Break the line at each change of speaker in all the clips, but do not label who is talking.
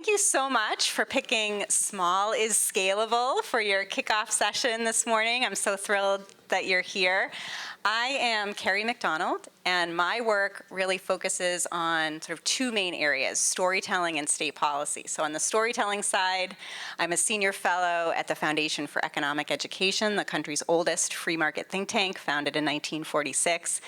Thank you so much for picking Small is Scalable for your kickoff session this morning. I'm so thrilled that you're here. I am Kerry McDonald, and my work really focuses on sort of two main areas, storytelling and state policy. So on the storytelling side, I'm a senior fellow at the Foundation for Economic Education, the country's oldest free market think tank, founded in 1946.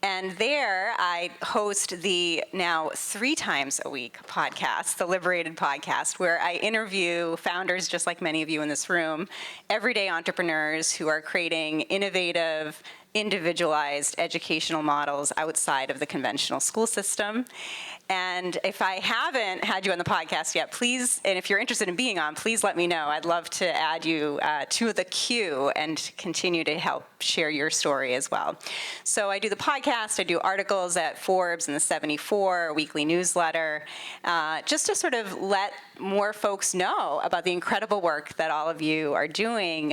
And there I host the now 3 times a week podcast, the Liberated podcast, where I interview founders, just like many of you in this room, everyday entrepreneurs who are creating innovative, individualized educational models outside of the conventional school system. And if I haven't had you on the podcast yet, please, and if you're interested in being on, please let me know. I'd love to add you to the queue and continue to help share your story as well. So I do the podcast, I do articles at Forbes and the 74 weekly newsletter, just to sort of let more folks know about the incredible work that all of you are doing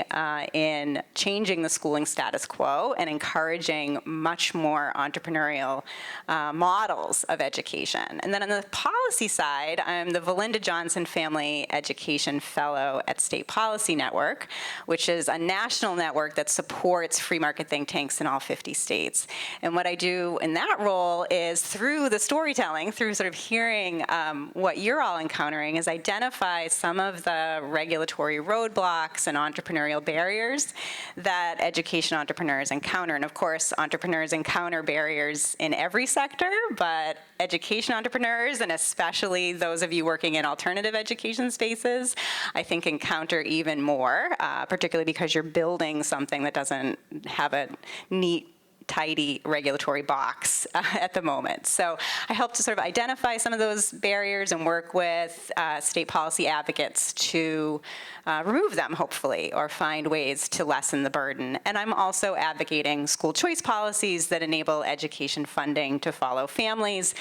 in changing the schooling status quo and encouraging much more entrepreneurial models of education. And then on the policy side, I'm the Valinda Johnson Family Education Fellow at State Policy Network, which is a national network that supports free market think tanks in all 50 states. And what I do in that role is through the storytelling, through sort of hearing what you're all encountering, is identify some of the regulatory roadblocks and entrepreneurial barriers that education entrepreneurs encounter. And of course, entrepreneurs encounter barriers in every sector, but education entrepreneurs, and especially those of you working in alternative education spaces, I think encounter even more, particularly because you're building something that doesn't have a neat, tidy regulatory box at the moment. So I help to sort of identify some of those barriers and work with state policy advocates to remove them, hopefully, or find ways to lessen the burden. And I'm also advocating school choice policies that enable education funding to follow families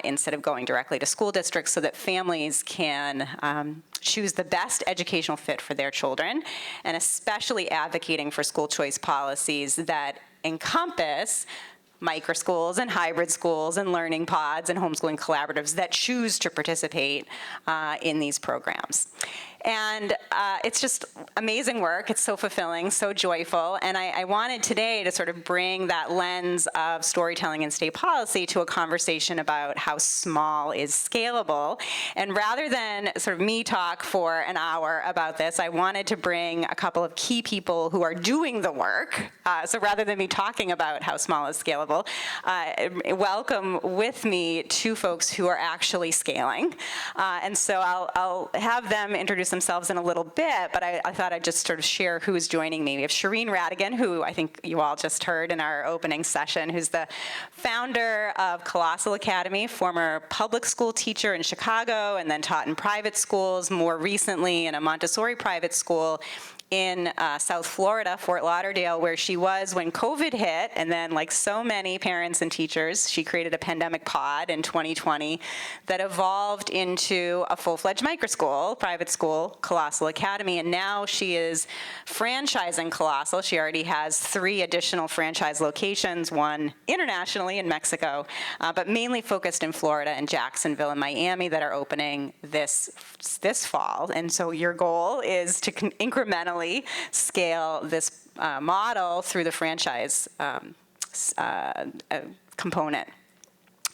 instead of going directly to school districts, so that families can choose the best educational fit for their children, and especially advocating for school choice policies that encompass microschools and hybrid schools and learning pods and homeschooling collaboratives that choose to participate in these programs. And it's just amazing work. It's so fulfilling, so joyful. And I wanted today to sort of bring that lens of storytelling and state policy to a conversation about how small is scalable. And rather than sort of me talk for an hour about this, I wanted to bring a couple of key people who are doing the work. So rather than me talking about how small is scalable, welcome with me 2 folks who are actually scaling. And so I'll have them introduce themselves in a little bit, but I thought I'd just sort of share who's joining me. We have Shireen Radigan, who I think you all just heard in our opening session, who's the founder of Colossal Academy, former public school teacher in Chicago, and then taught in private schools, more recently in a Montessori private school in South Florida, Fort Lauderdale, where she was when COVID hit, and then like so many parents and teachers, she created a pandemic pod in 2020 that evolved into a full-fledged microschool, private school, Colossal Academy, and now she is franchising Colossal. She already has 3 additional franchise locations, one internationally in Mexico, but mainly focused in Florida and Jacksonville and Miami, that are opening this fall. And so your goal is to incrementally scale this model through the franchise component.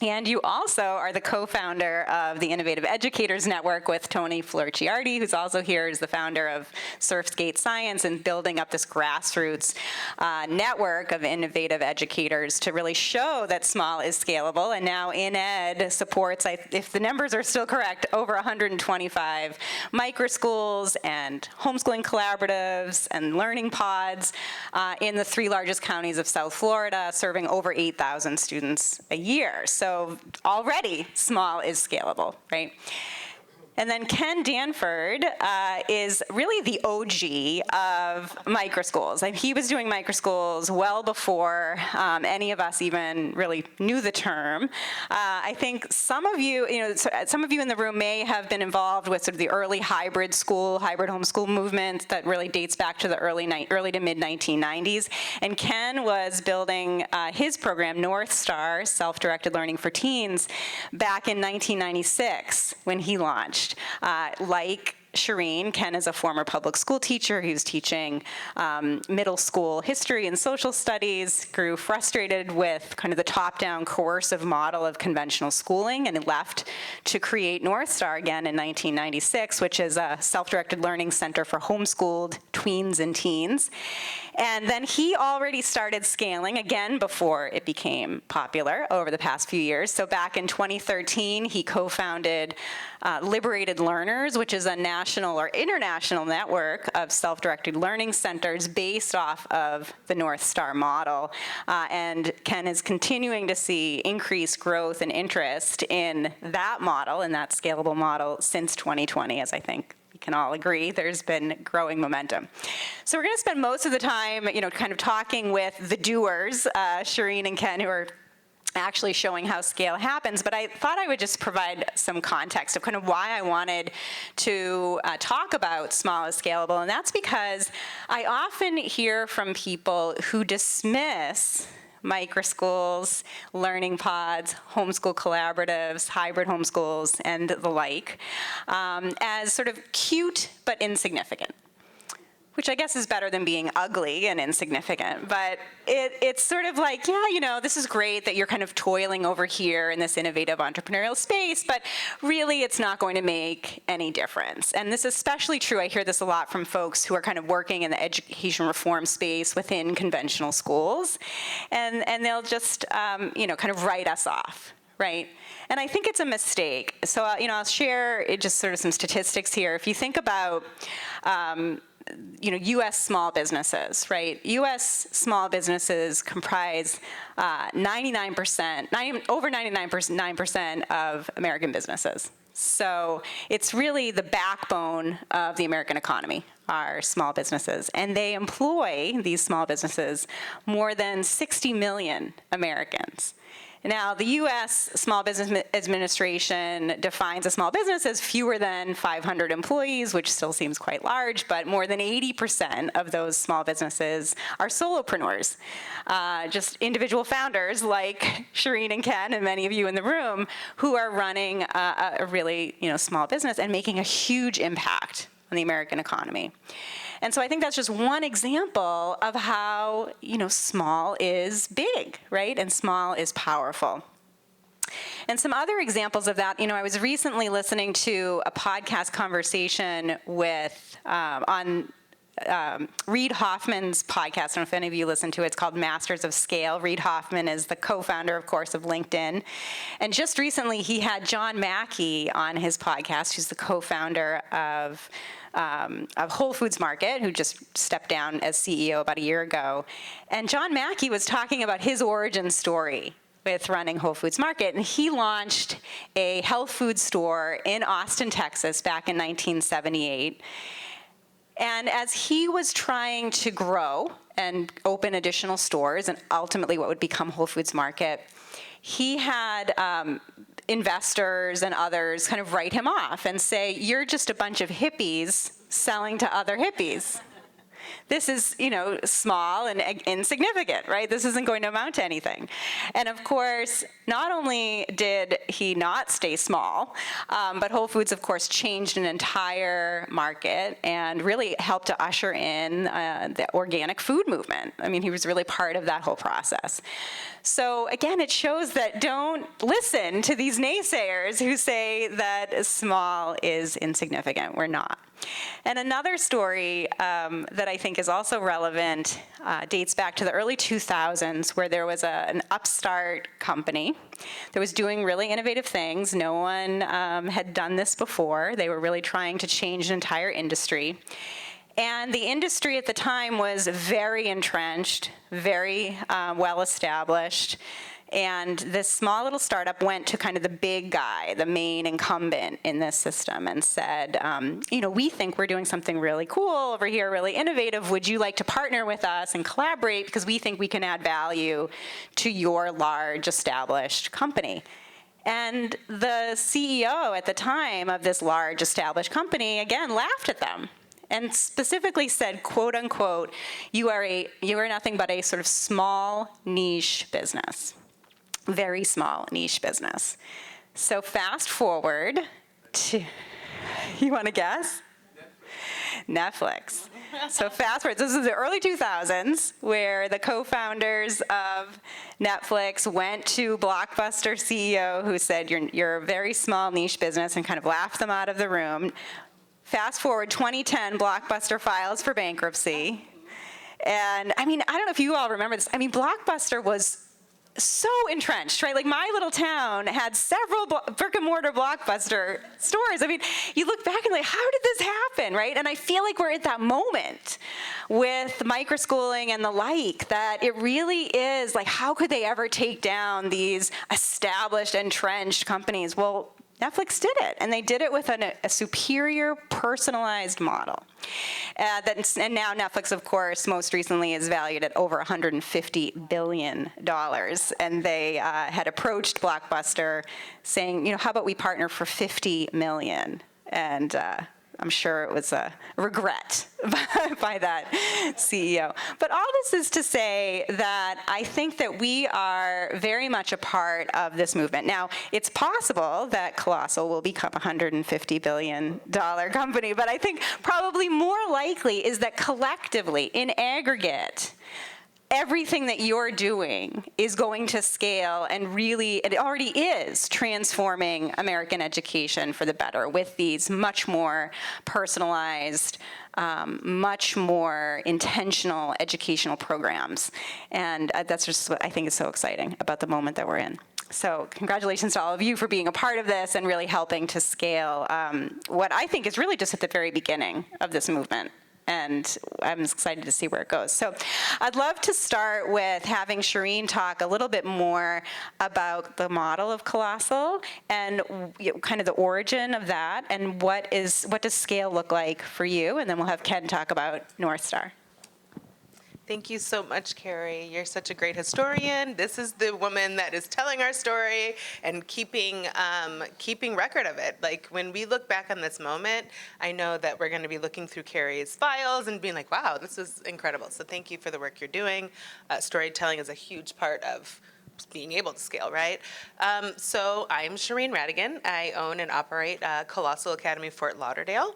And you also are the co-founder of the Innovative Educators Network with Tony Florciardi, who's also here as the founder of Surfskate Science, and building up this grassroots network of innovative educators to really show that small is scalable. And now InEd supports, if the numbers are still correct, over 125 microschools and homeschooling collaboratives and learning pods in the 3 largest counties of South Florida, serving over 8,000 students a year. So already small is scalable, right? And then Ken Danford is really the OG of microschools. He was doing microschools well before any of us even really knew the term. I think some of you in the room may have been involved with sort of the early hybrid homeschool movement that really dates back to the early to mid 1990s. And Ken was building his program, North Star, Self-Directed Learning for Teens, back in 1996 when he launched. launched. Like Shireen, Ken is a former public school teacher. He was teaching middle school history and social studies, grew frustrated with kind of the top-down coercive model of conventional schooling, and left to create North Star again in 1996, which is a self-directed learning center for homeschooled tweens and teens. And then he already started scaling again before it became popular over the past few years. So back in 2013, he co-founded Liberated Learners, which is a national or international network of self-directed learning centers based off of the North Star model. And Ken is continuing to see increased growth and interest in that model, in that scalable model, since 2020, as I think we can all agree. There's been growing momentum. So we're going to spend most of the time, kind of talking with the doers, Shireen and Ken, who are actually showing how scale happens, but I thought I would just provide some context of kind of why I wanted to talk about small is scalable, and that's because I often hear from people who dismiss microschools, learning pods, homeschool collaboratives, hybrid homeschools, and the like, as sort of cute but insignificant, which I guess is better than being ugly and insignificant. But it's sort of like, yeah, this is great that you're kind of toiling over here in this innovative entrepreneurial space, but really it's not going to make any difference. And this is especially true, I hear this a lot from folks who are kind of working in the education reform space within conventional schools. And they'll just, kind of write us off. Right? And I think it's a mistake. So, I'll share just sort of some statistics here. If you think about, U.S. small businesses, right? U.S. small businesses comprise 99% of American businesses. So it's really the backbone of the American economy, are small businesses. And they employ, these small businesses, more than 60 million Americans. Now, the U.S. Small Business Administration defines a small business as fewer than 500 employees, which still seems quite large, but more than 80% of those small businesses are solopreneurs, just individual founders like Shireen and Ken and many of you in the room who are running a really small business and making a huge impact on the American economy. And so I think that's just one example of how, small is big, right? And small is powerful. And some other examples of that, I was recently listening to a podcast conversation with, on Reid Hoffman's podcast. I don't know if any of you listen to it. It's called Masters of Scale. Reid Hoffman is the co-founder, of course, of LinkedIn. And just recently, he had John Mackey on his podcast, who's the co-founder of Whole Foods Market, who just stepped down as CEO about a year ago. And John Mackey was talking about his origin story with running Whole Foods Market. And he launched a health food store in Austin, Texas, back in 1978. And as he was trying to grow and open additional stores, and ultimately what would become Whole Foods Market, he had investors and others kind of write him off and say, you're just a bunch of hippies selling to other hippies. This is, small and insignificant, right? This isn't going to amount to anything. And of course, not only did he not stay small, but Whole Foods, of course, changed an entire market and really helped to usher in the organic food movement. I mean, he was really part of that whole process. So again, it shows that don't listen to these naysayers who say that small is insignificant. We're not. And another story that I think is also relevant dates back to the early 2000s, where there was an upstart company that was doing really innovative things. No one had done this before. They were really trying to change an entire industry. And the industry at the time was very entrenched, very well established. And this small little startup went to kind of the big guy, the main incumbent in this system, and said, we think we're doing something really cool over here, really innovative. Would you like to partner with us and collaborate, because we think we can add value to your large established company? And the CEO at the time of this large established company, again, laughed at them and specifically said, quote unquote, you are nothing but a sort of small niche business. Very small niche business. So fast forward to You want to guess? Netflix. So fast forward, this is the early 2000s where the co-founders of Netflix went to Blockbuster CEO who said, you're a very small niche business, and kind of laughed them out of the room. Fast forward 2010, Blockbuster files for bankruptcy. And I mean, I don't know if you all remember this. I mean, Blockbuster was so entrenched, right? Like my little town had several brick and mortar Blockbuster stores. I mean, you look back and like, how did this happen, right? And I feel like we're at that moment with microschooling and the like, that it really is like, how could they ever take down these established, entrenched companies? Well, Netflix did it, and they did it with a superior personalized model. And now Netflix, of course, most recently is valued at over $150 billion. And they had approached Blockbuster saying, how about we partner for $50 million? And I'm sure it was a regret by that CEO. But all this is to say that I think that we are very much a part of this movement. Now, it's possible that Colossal will become a $150 billion company, but I think probably more likely is that collectively, in aggregate, everything that you're doing is going to scale, and really, it already is transforming American education for the better with these much more personalized, much more intentional educational programs. And that's just what I think is so exciting about the moment that we're in. So congratulations to all of you for being a part of this and really helping to scale what I think is really just at the very beginning of this movement. And I'm excited to see where it goes. So I'd love to start with having Shireen talk a little bit more about the model of Colossal and kind of the origin of that, and what does scale look like for you, and then we'll have Ken talk about North Star.
Thank you so much, Kerry. You're such a great historian. This is the woman that is telling our story and keeping record of it. Like, when we look back on this moment, I know that we're going to be looking through Kerry's files and being like, wow, this is incredible. So thank you for the work you're doing. Storytelling is a huge part of being able to scale, right? So I'm Shireen Radigan. I own and operate Colossal Academy Fort Lauderdale.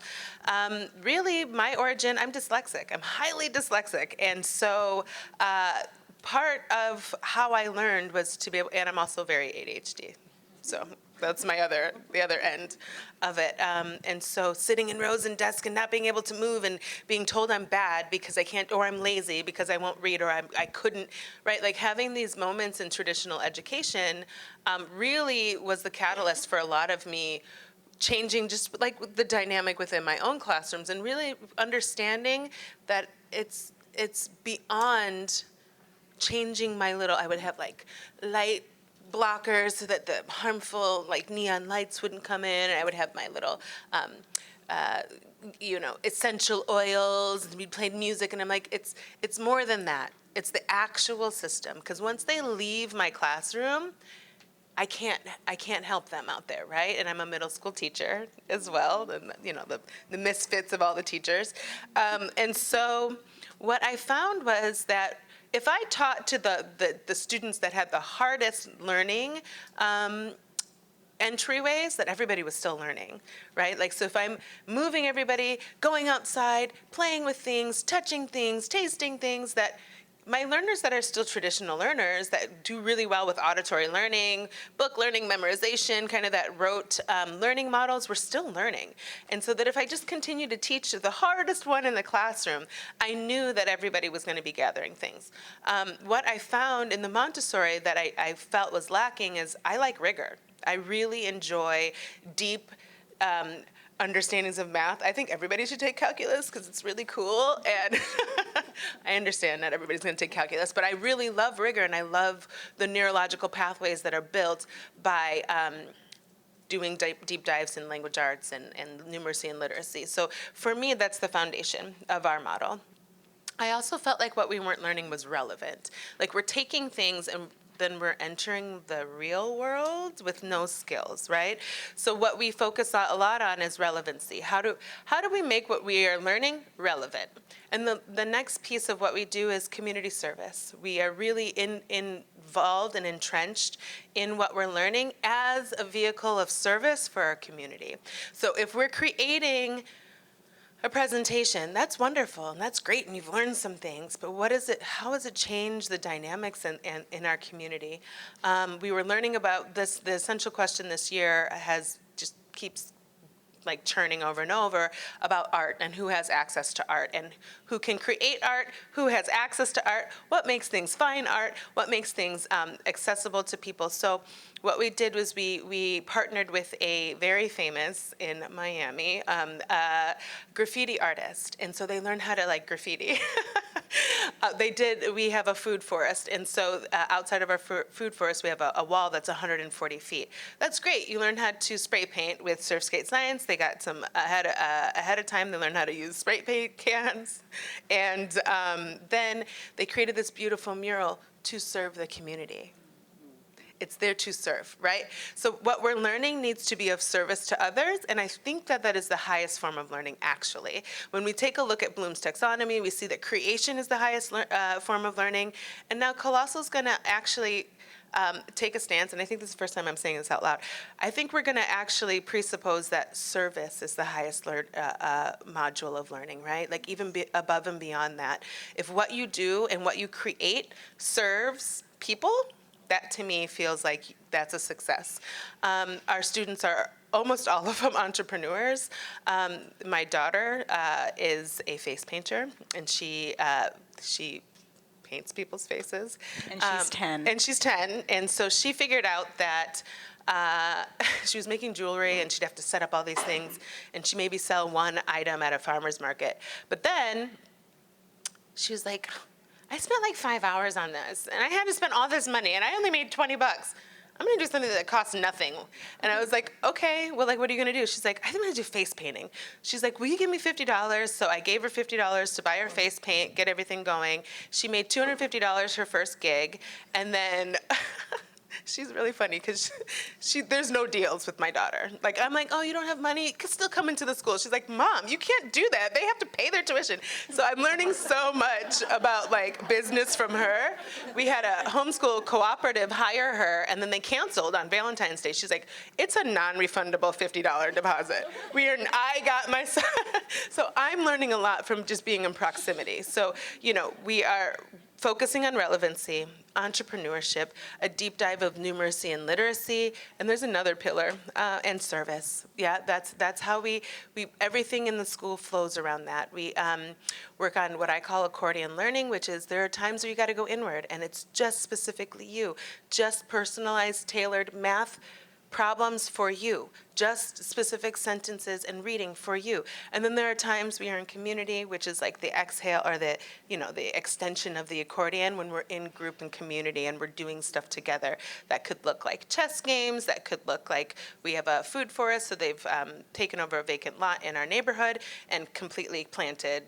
Really, my origin, I'm dyslexic. I'm highly dyslexic. And so part of how I learned was to be able, and I'm also very ADHD. So that's the other end of it. And so sitting in rows and desks and not being able to move and being told I'm bad because I can't, or I'm lazy because I won't read, or I couldn't, right? Like, having these moments in traditional education really was the catalyst for a lot of me changing just like the dynamic within my own classrooms, and really understanding that it's beyond changing my little, I would have like light blockers so that the harmful like neon lights wouldn't come in, and I would have my little essential oils, and we'd play music, and I'm like, it's more than that. It's the actual system, because once they leave my classroom, I can't help them out there, right? And I'm a middle school teacher as well, and the misfits of all the teachers. And so what I found was that if I taught to the students that had the hardest learning entryways, that everybody was still learning, right? Like, so if I'm moving everybody, going outside, playing with things, touching things, tasting things, that my learners that are still traditional learners that do really well with auditory learning, book learning, memorization, kind of that rote learning models, were still learning. And so that if I just continue to teach the hardest one in the classroom, I knew that everybody was going to be gathering things. What I found in the Montessori that I felt was lacking is I like rigor. I really enjoy deep understandings of math. I think everybody should take calculus because it's really cool, and I understand not everybody's going to take calculus, but I really love rigor, and I love the neurological pathways that are built by doing deep dives in language arts and numeracy and literacy. So for me, that's the foundation of our model. I also felt like what we weren't learning was relevant. Like, we're taking things and then we're entering the real world with no skills, right? So what we focus a lot on is relevancy. How do we make what we are learning relevant? And the next piece of what we do is community service. We are really involved and entrenched in what we're learning as a vehicle of service for our community. So if we're creating a presentation, that's wonderful and that's great and you've learned some things, but how has it changed the dynamics in our community? We were learning about this, the essential question this year keeps like churning over and over about art and who has access to art and who can create art, who has access to art, what makes things fine art, what makes things accessible to people. So what we did was we partnered with a very famous in Miami graffiti artist, and so they learned how to like graffiti. We have a food forest, and so outside of our food forest, we have a wall that's 140 feet. That's great. You learn how to spray paint with Surf Skate Science. They got some ahead of time. They learned how to use spray paint cans, and then they created this beautiful mural to serve the community. It's there to serve, right? So what we're learning needs to be of service to others, and I think that is the highest form of learning, actually. When we take a look at Bloom's taxonomy, we see that creation is the highest form of learning, and now Colossal's gonna actually take a stance, and I think this is the first time I'm saying this out loud. I think we're gonna actually presuppose that service is the highest module of learning, right? Like even above and beyond that. If what you do and what you create serves people, that to me feels like that's a success. Our students are almost all of them entrepreneurs. My daughter is a face painter, and she paints people's faces.
And she's 10.
And she's 10, and so she figured out that she was making jewelry, and she'd have to set up all these things, and she maybe sell one item at a farmer's market. But then she was like, I spent like 5 hours on this, and I had to spend all this money, and I only made $20. I'm gonna do something that costs nothing. And I was like, okay, well, like, what are you gonna do? She's like, I think I'm gonna do face painting. She's like, will you give me $50? So I gave her $50 to buy her face paint, get everything going. She made $250 her first gig, and then she's really funny because there's no deals with my daughter. Like, I'm like, oh, you don't have money? Could still come into the school. She's like, Mom, you can't do that. They have to pay their tuition. So I'm learning so much about like business from her. We had a homeschool cooperative hire her, and then they canceled on Valentine's Day. She's like, it's a non-refundable $50 deposit. I got my son. So I'm learning a lot from just being in proximity. So, we are focusing on relevancy, entrepreneurship, a deep dive of numeracy and literacy, and there's another pillar, and service. Yeah, that's how we everything in the school flows around that. We work on what I call accordion learning, which is there are times where you got to go inward, and it's just specifically you, just personalized, tailored math problems for you, just specific sentences and reading for you. And then there are times we are in community, which is like the exhale or the extension of the accordion when we're in group and community and we're doing stuff together. That could look like chess games, that could look like we have a food forest, so they've taken over a vacant lot in our neighborhood and completely planted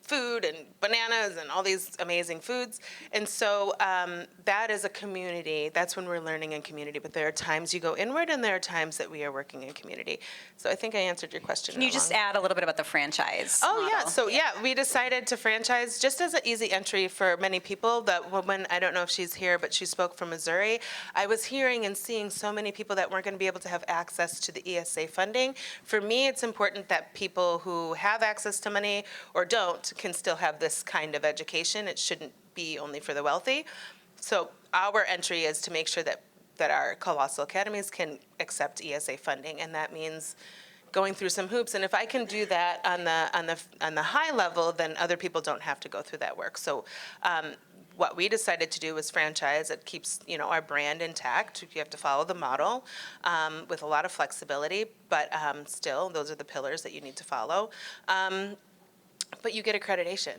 food and bananas and all these amazing foods. And so that is a community. That's when we're learning in community. But there are times you go inward, and there are times that we are working in community. So I think I answered your question.
Can you just add a little bit about the franchise
model?
model?
Yeah. So we decided to franchise just as an easy entry for many people. That woman, I don't know if she's here, but she spoke from Missouri. I was hearing and seeing so many people that weren't going to be able to have access to the ESA funding. For me, it's important that people who have access to money or don't can still have this kind of education. It shouldn't be only for the wealthy. So our entry is to make sure that our colossal academies can accept ESA funding, and that means going through some hoops. And if I can do that on the high level, then other people don't have to go through that work. So what we decided to do was franchise. It keeps our brand intact. You have to follow the model with a lot of flexibility, but still, those are the pillars that you need to follow. But you get accreditation.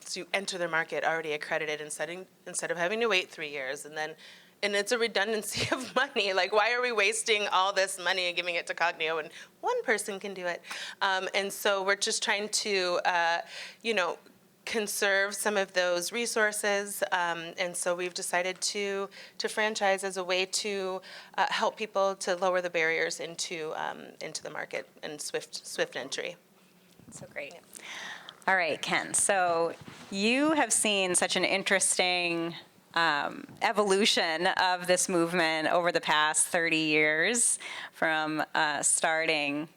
So you enter the market already accredited instead of having to wait 3 years. And it's a redundancy of money. Like, why are we wasting all this money and giving it to Cognio when one person can do it? And so we're just trying to, conserve some of those resources. And so we've decided to franchise as a way to help people to lower the barriers into the market and swift entry.
So great. All right, Ken. So you have seen such an interesting evolution of this movement over the past 30 years from starting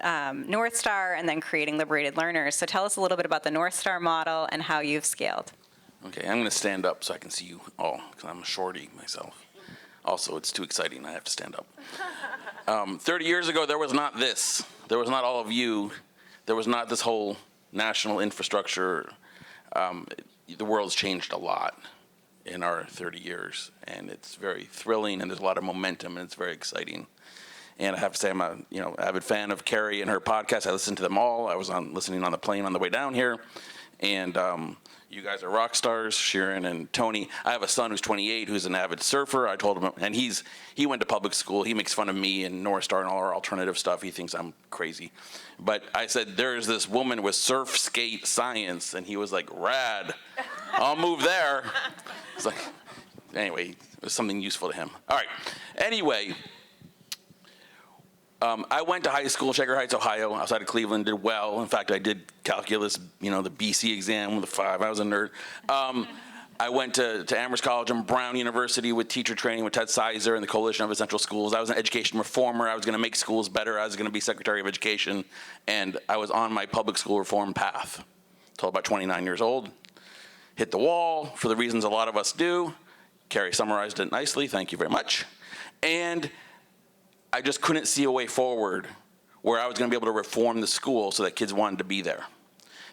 North Star and then creating Liberated Learners. So tell us a little bit about the North Star model and how you've scaled.
Okay, I'm going to stand up so I can see you all, because I'm a shorty myself. Also, it's too exciting. I have to stand up. 30 years ago, there was not this. There was not all of you. There was not this whole national infrastructure. The world's changed a lot in our 30 years, and it's very thrilling, and there's a lot of momentum, and it's very exciting. And I have to say, I'm a avid fan of Kerry and her podcast. I listen to them all. I was listening on the plane on the way down here, and you guys are rock stars, Sharon and Tony. I have a son who's 28 who's an avid surfer. I told him, and he went to public school. He makes fun of me and North Star and all our alternative stuff. He thinks I'm crazy. But I said, there's this woman with surf skate science, and he was like, rad. I'll move there. It's like, anyway, it was something useful to him. All right. Anyway, I went to high school, Shaker Heights, Ohio, outside of Cleveland, did well. In fact, I did calculus, the BC exam with a 5. I was a nerd. I went to Amherst College and Brown University with teacher training with Ted Sizer and the Coalition of Essential Schools. I was an education reformer. I was going to make schools better. I was going to be Secretary of Education. And I was on my public school reform path until about 29 years old. Hit the wall for the reasons a lot of us do. Kerry summarized it nicely. Thank you very much. And I just couldn't see a way forward where I was going to be able to reform the school so that kids wanted to be there.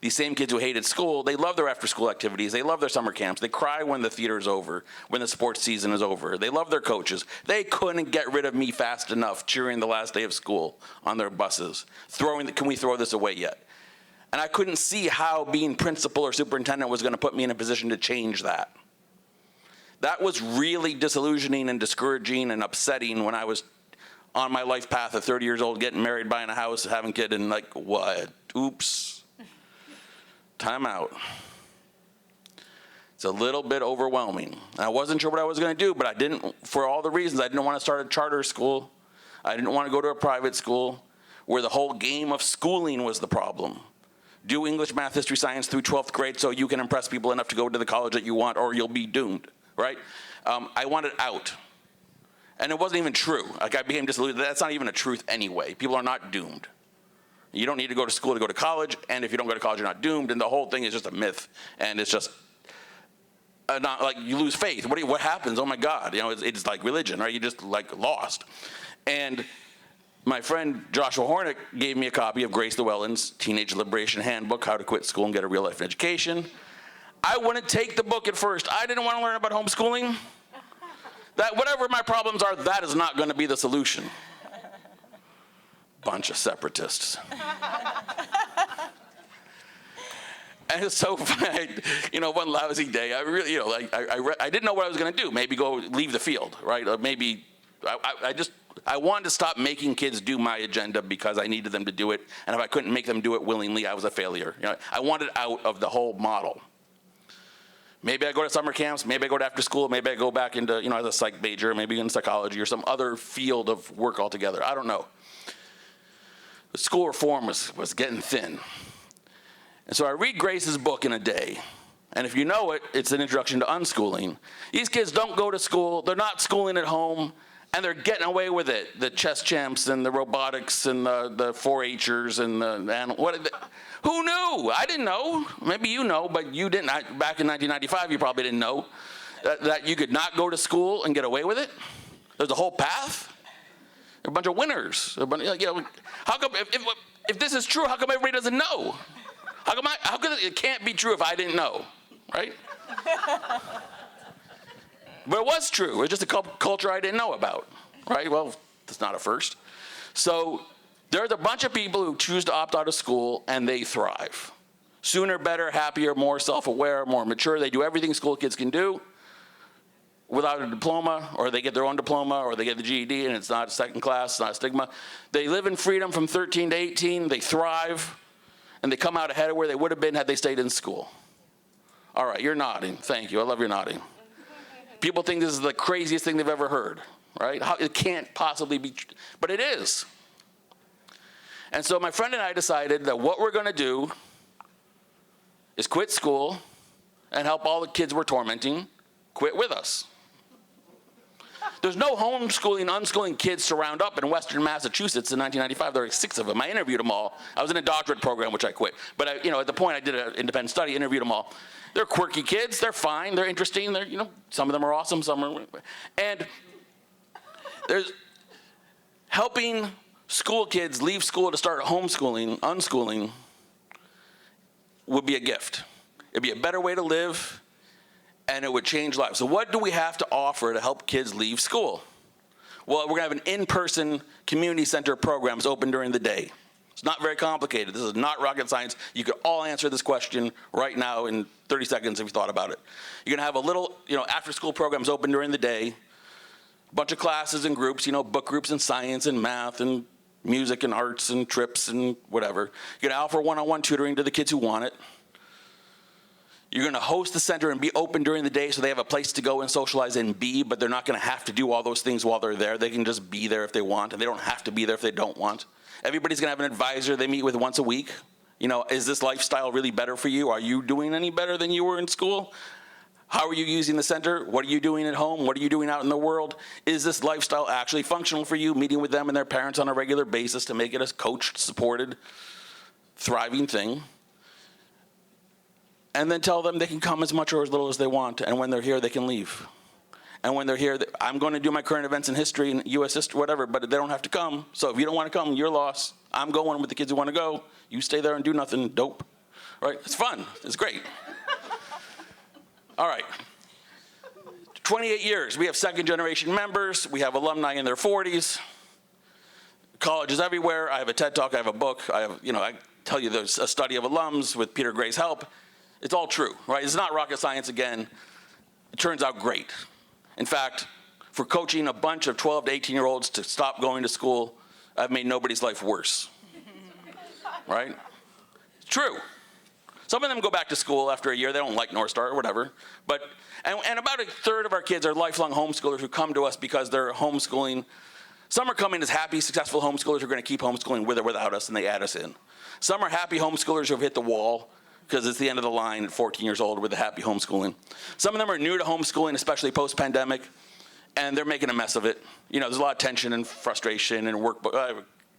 These same kids who hated school, they love their after-school activities. They love their summer camps. They cry when the theater is over, when the sports season is over. They love their coaches. They couldn't get rid of me fast enough cheering the last day of school on their buses, can we throw this away yet? And I couldn't see how being principal or superintendent was going to put me in a position to change that. That was really disillusioning and discouraging and upsetting when I was on my life path at 30 years old, getting married, buying a house, having a kid, and like, what? Oops. Time out. It's a little bit overwhelming. I wasn't sure what I was going to do, but I didn't, for all the reasons. I didn't want to start a charter school. I didn't want to go to a private school where the whole game of schooling was the problem. Do English, math, history, science through 12th grade so you can impress people enough to go to the college that you want, or you'll be doomed, right? I wanted out. And it wasn't even true. Like, I became disillusioned. That's not even a truth anyway. People are not doomed. You don't need to go to school to go to college, and if you don't go to college, you're not doomed, and the whole thing is just a myth, and it's just not like you lose faith. What happens? Oh my God, it's like religion, right? You just like lost. And my friend Joshua Hornick gave me a copy of Grace Llewellyn's Teenage Liberation Handbook, How to Quit School and Get a Real Life Education. I wouldn't take the book at first. I didn't want to learn about homeschooling. That whatever my problems are, that is not going to be the solution. Bunch of separatists. And so, one lousy day, I really, I didn't know what I was going to do. Maybe go leave the field, right? Or maybe I wanted to stop making kids do my agenda because I needed them to do it. And if I couldn't make them do it willingly, I was a failure. I wanted out of the whole model. Maybe I go to summer camps, maybe I go to after school, maybe I go back into, as a psych major, maybe in psychology or some other field of work altogether. I don't know. But school reform was getting thin. And so I read Grace's book in a day. And if you know it, it's an introduction to unschooling. These kids don't go to school, they're not schooling at home, and they're getting away with it. The chess champs and the robotics and the 4-H'ers and who knew? I didn't know. Maybe you know, but you didn't. Back in 1995, you probably didn't know that you could not go to school and get away with it. There's a whole path. A bunch of winners. How come if this is true? How come everybody doesn't know? How come it can't be true if I didn't know, right? But it was true. It was just a culture I didn't know about, right? Well, that's not a first. So there's a bunch of people who choose to opt out of school, and they thrive. Sooner, better, happier, more self-aware, more mature. They do everything school kids can do without a diploma, or they get their own diploma, or they get the GED, and it's not a second class, it's not a stigma. They live in freedom from 13 to 18. They thrive, and they come out ahead of where they would have been had they stayed in school. All right, you're nodding. Thank you. I love your nodding. People think this is the craziest thing they've ever heard, right? It can't possibly be true, but it is. And so my friend and I decided that what we're going to do is quit school and help all the kids we're tormenting quit with us. There's no homeschooling, unschooling kids to round up in Western Massachusetts in 1995. There were 6 of them. I interviewed them all. I was in a doctorate program, which I quit. But at the point I did an independent study, interviewed them all. They're quirky kids. They're fine. They're interesting. They're, some of them are awesome. Some are, and there's helping school kids leave school to start homeschooling, unschooling, would be a gift. It'd be a better way to live. And it would change lives. So what do we have to offer to help kids leave school? Well, we're going to have an in-person community center programs open during the day. It's not very complicated. This is not rocket science. You could all answer this question right now in 30 seconds if you thought about it. You're going to have a little, after-school programs open during the day, a bunch of classes and groups, book groups in science and math and music and arts and trips and whatever. You're going to offer one-on-one tutoring to the kids who want it. You're going to host the center and be open during the day so they have a place to go and socialize and be, but they're not going to have to do all those things while they're there. They can just be there if they want, and they don't have to be there if they don't want. Everybody's going to have an advisor they meet with once a week. Is this lifestyle really better for you? Are you doing any better than you were in school? How are you using the center? What are you doing at home? What are you doing out in the world? Is this lifestyle actually functional for you? Meeting with them and their parents on a regular basis to make it a coached, supported, thriving thing. And then tell them they can come as much or as little as they want, and when they're here, they can leave. And when they're here, I'm going to do my current events in history and U.S. history, whatever, but they don't have to come. So if you don't want to come, your loss. I'm going with the kids who want to go. You stay there and do nothing. Dope. Right? It's fun. It's great. All right. 28 years. We have second-generation members. We have alumni in their 40s. Colleges everywhere. I have a TED Talk. I have a book. I tell you there's a study of alums with Peter Gray's help. It's all true, right? It's not rocket science again. It turns out great. In fact, for coaching a bunch of 12 to 18-year-olds to stop going to school, I've made nobody's life worse, right? It's true. Some of them go back to school after a year. They don't like North Star or whatever. And about a third of our kids are lifelong homeschoolers who come to us because they're homeschooling. Some are coming as happy, successful homeschoolers who are going to keep homeschooling with or without us, and they add us in. Some are happy homeschoolers who have hit the wall because it's the end of the line at 14 years old with the happy homeschooling. Some of them are new to homeschooling, especially post-pandemic, and they're making a mess of it. There's a lot of tension and frustration and work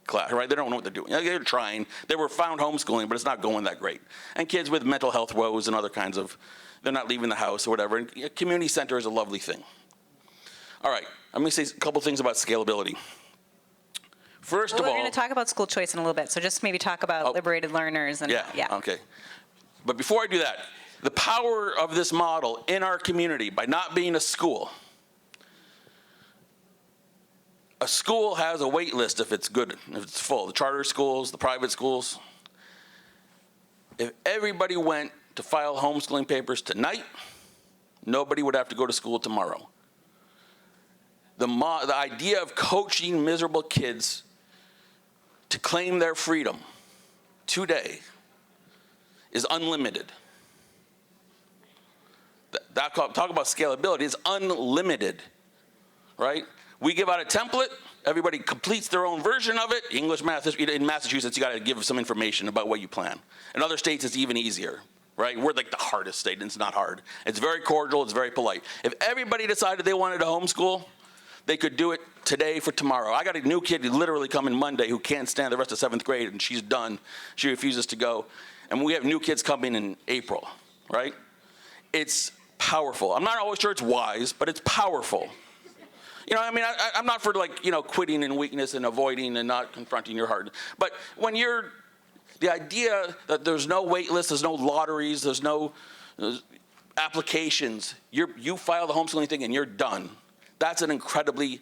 class, right? They don't know what they're doing. They're trying. They were found homeschooling, but it's not going that great. And kids with mental health woes and other kinds of, they're not leaving the house or whatever. And a community center is a lovely thing. All right, I'm going to say a couple things about scalability. First of all,
we're going to talk about school choice in a little bit, so just maybe talk about liberated learners. And
yeah, okay. But before I do that, the power of this model in our community, by not being a school has a wait list if it's good, if it's full. The charter schools, the private schools. If everybody went to file homeschooling papers tonight, nobody would have to go to school tomorrow. The idea of coaching miserable kids to claim their freedom today is unlimited. Talk about scalability. It's unlimited, right? We give out a template. Everybody completes their own version of it. English, math, history. In Massachusetts, you got to give some information about what you plan. In other states, it's even easier, right? We're like the hardest state, and it's not hard. It's very cordial. It's very polite. If everybody decided they wanted to homeschool, they could do it today for tomorrow. I got a new kid who literally coming Monday who can't stand the rest of 7th grade, and she's done. She refuses to go. And we have new kids coming in April, right? It's powerful. I'm not always sure it's wise, but it's powerful. I'm not for quitting in weakness and avoiding and not confronting your heart. But when the idea that there's no wait list, there's no lotteries, there's no applications, you file the homeschooling thing and you're done. That's an incredibly